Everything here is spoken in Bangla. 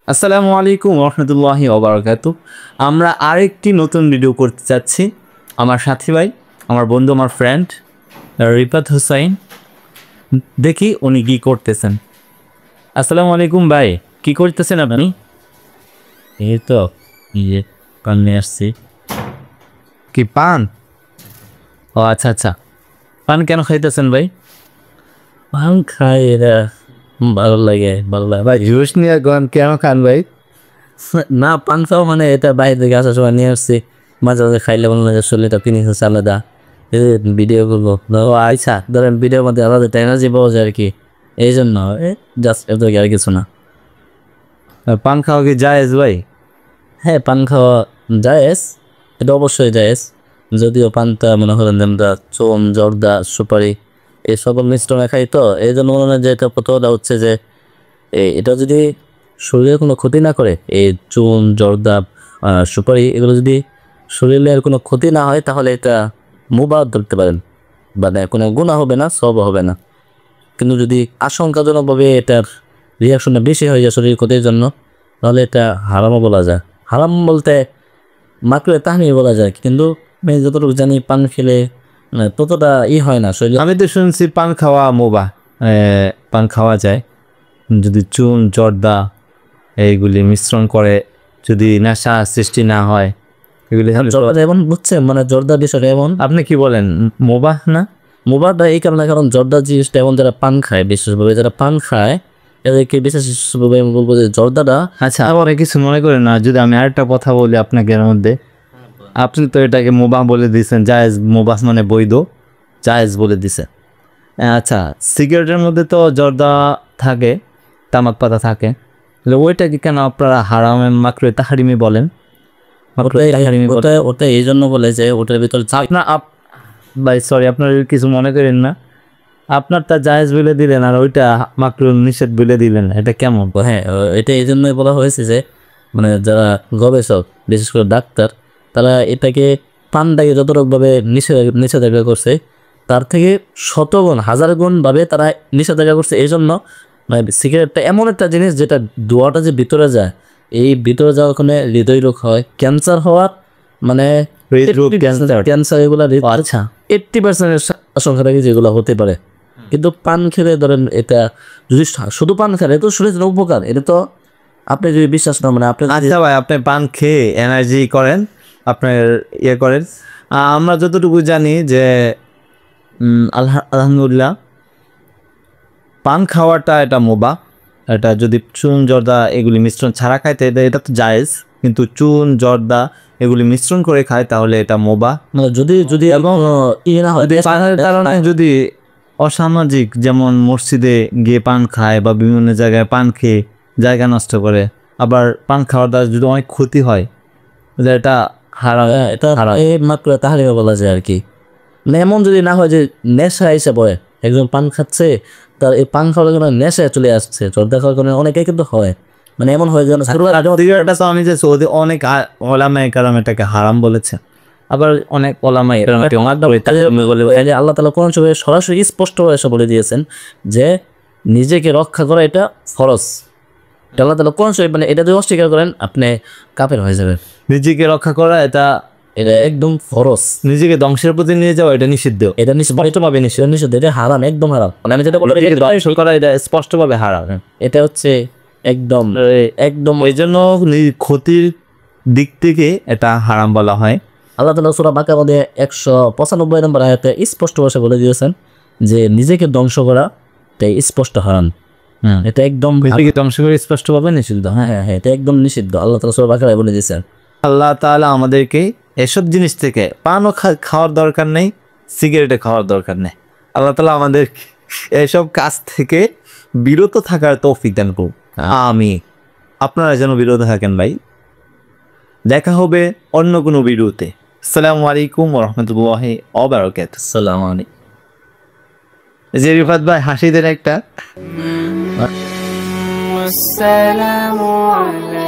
আসসালামু আলাইকুম রহমতুল্লাহি ওবারাকাতু। আমরা আরেকটি নতুন ভিডিও করতে চাচ্ছি। আমার সাথী ভাই, আমার বন্ধু, আমার ফ্রেন্ড রিফাত হুসাইন, দেখি উনি কি করতেছেন। আসসালামু আলাইকুম ভাই, কি করতেছেন আপনি? এই তো ইয়ে পান নিয়ে আসছি। কি পান? ও আচ্ছা আচ্ছা, পান কেন খাইতেছেন ভাই? পান খাই, এরা ভালো লাগে, ভালো লাগে ভাই। জুস নিয়ে কেন খান ভাই? না, পান খাও মানে এটা বাইরে থেকে আসার সময় নিয়ে আসছি, মাঝে মাঝে খাইলে মনে হয় শরীরটা ফিনিশ হচ্ছে আলাদা। ভিডিও করবো, আচ্ছা ধরেন ভিডিওর মধ্যে আলাদা এনার্জি পাওয়া যায় আর কি, এই জন্য জাস্ট এত আর কিছু না। পান খাওয়া কি জায়েজ ভাই? হ্যাঁ, পান খাওয়া জায়েজ, এটা অবশ্যই জায়েজ। যদিও পানটা মনে করেন আমরা চুন, জর্দা, সুপারি এই সকল মিশ্রণে খাই, তো এই জন্য মনে হয় যে এটা প্রথমটা হচ্ছে যে এটা যদি শরীরের কোনো ক্ষতি না করে, এই চুন, জর্দা, সুপারি এগুলো যদি শরীরের কোনো ক্ষতি না হয়, তাহলে এটা মুবাহ ধরতে পারেন, মানে কোনো গুনাহ হবে না, সওয়াব হবে না। কিন্তু যদি আশঙ্কাজনকভাবে এটার রিয়াকশনটা বেশি হয়ে যায় শরীর ক্ষতির জন্য, তাহলে এটা হারামও বলা যায়। হারাম বলতে মাকরুহে তাহরিম বলা যায়, কিন্তু আমি যতটুকু জানি পান খেলে ততটা হয় না শরীর। আমি তো শুনছি পান খাওয়া মুবাহ, পান খাওয়া যায় যদি চুন, জর্দা এইগুলি মিশ্রণ করে, যদি নেশা সৃষ্টি না হয় এগুলি। জর্দা এমন বুঝছেন, মানে জর্দা বিষয়টা এমন, আপনি কি বলেন মুবাহ না? মুবাহটা এই কারণে, কারণ জর্দা জিনিসটা এমন, যারা পান খায়, বিশেষভাবে যারা পান খায় এদেরকে বিশেষভাবে আমি বলবো যে জর্দাটা। আচ্ছা, আবার কিছু মনে করেন না যদি আমি আরেকটা কথা বলি আপনাকে এর মধ্যে। আপনি তো এটাকে মুবাহ বলে দিয়েছেন, জায়েজ, মুবাহ মানে বৈধ, জায়েজ বলে দিছেন। আচ্ছা, সিগারেটের মধ্যে তো জর্দা থাকে, তামাক পাতা থাকে, ওইটাকে কেন আপনারা হারামে মাকরুহে তাহরিমি বলেন? ওটা এই জন্য বলে যে ওটার ভিতরে না ভাই সরি, আপনার কিছু মনে করেন না, আপনারটা জায়েজ বলে দিলেন আর ওইটা মাকরুহ নিষেধ বলে দিলেন, এটা কেমন? হ্যাঁ, এটা এই জন্যই বলা হয়েছে যে মানে যারা গবেষক, বিশেষ করে ডাক্তার, তারা এটাকে পানটাকে যতটুকুভাবে নিষেধাজ্ঞা করছে, তার থেকে শতগুণ, হাজার গুণ ভাবে তারা নিষেধাজ্ঞা করছে। এই জন্য মানে সিগারেটটা এমন একটা জিনিস যেটা ধোঁয়াটা যে ভিতরে যায়, এই ভিতরে যাওয়ার ওখানে হৃদয় রোগ হয়, ক্যান্সার হওয়ার মানে ক্যান্সার এগুলা, আচ্ছা 80% আশঙ্কা থাকে যেগুলো হতে পারে। কিন্তু পান খেলে ধরেন এটা যদি শুধু পান খান, এটা তো শরীরের উপকার, এটা তো আপনি যদি বিশ্বাস না, মানে আপনি আচ্ছা ভাই, আপনি পান খেয়ে এনার্জি করেন, আপনার করেন। আমরা যতটুকু জানি যে আলহামদুলিল্লাহ পান খাওয়াটা এটা মুবাহ। এটা যদি চুন, জর্দা এগুলি মিশ্রণ ছাড়া খাইতে, এটা তো জায়েজ, কিন্তু চুন, জর্দা এগুলি মিশ্রণ করে খায় তাহলে এটা মুবাহ। যদি যদি এবং না হয় পানের কারণে যদি অসামাজিক, যেমন মসজিদে গিয়ে পান খায় বা বিভিন্ন জায়গায় পান খেয়ে জায়গা নষ্ট করে, আবার পান খাওয়ার দ্বারা যদি অনেক ক্ষতি হয়, এটা হারাম, এটা মাত্র তাহারিমা বলা যায় আর কি। মানে এমন যদি না হয় যে নেশা এসে পড়ে, একজন পান খাচ্ছে, তার এই পান খাওয়ার জন্য নেশা চলে আসছে, জর্দা খাওয়ার কারণে অনেকে কিন্তু হয়, মানে এমন হয় যেন আমি যে সৌদি অনেক ওলামায়ে কেরাম এটাকে হারাম বলেছে, আবার অনেক ওলামায়ে আল্লাহ তাআলা কোরআন শরীফে সরাসরি স্পষ্ট এসে বলে দিয়েছেন যে নিজেকে রক্ষা করা এটা ফরজ। আল্লাহ তাআলা কোরআন শরীফ, মানে এটা যদি অস্বীকার করেন আপনি কাফের হয়ে যাবেন। নিজেকে রক্ষা করা এটা একদম ফরজ। নিজেকে ধ্বংসের প্রতি নিয়ে যাওয়া এটা নিষিদ্ধ, এটা স্পষ্টভাবে নিষিদ্ধ, এটা হারাম, একদম হারাম। মানে আমি যেটা বললাম করা এটা স্পষ্টভাবে হারাম, এটা হচ্ছে একদম একদম ওই জন্য ক্ষতির দিক থেকে এটা হারাম বলা হয়। আল্লাহ তাআলা সূরা বাকারার মধ্যে 195 নম্বর আয়াতে স্পষ্ট ভাষায় বলে দিয়েছেন যে নিজেকে ধ্বংস করা এটা স্পষ্ট হারাম। এটা একদম ধ্বংস করে স্পষ্টভাবে নিষিদ্ধ। হ্যাঁ হ্যাঁ হ্যাঁ, এটা একদম নিষিদ্ধ, আল্লাহ তাআলা সূরা বাকারায় বলে দিয়েছেন। আল্লাহ তাআলা আমাদেরকে এসব জিনিস থেকে, পানও খাওয়ার দরকার নেই, সিগারেটে খাওয়ার দরকার নেই, আল্লাহ তাআলা আমাদের এসব কাজ থেকে বিরত থাকার তৌফিক দান করুন। আমি আপনারা যেন বিরত থাকেন ভাই। দেখা হবে অন্য কোনো ভিডিওতে। আসসালামু আলাইকুম ওয়া রাহমাতুল্লাহি ওয়া বারাকাতুহু। আসসালামু আলাইকুম। যে রিফাত ভাই হাসি দেন একটা। والسلام عليكم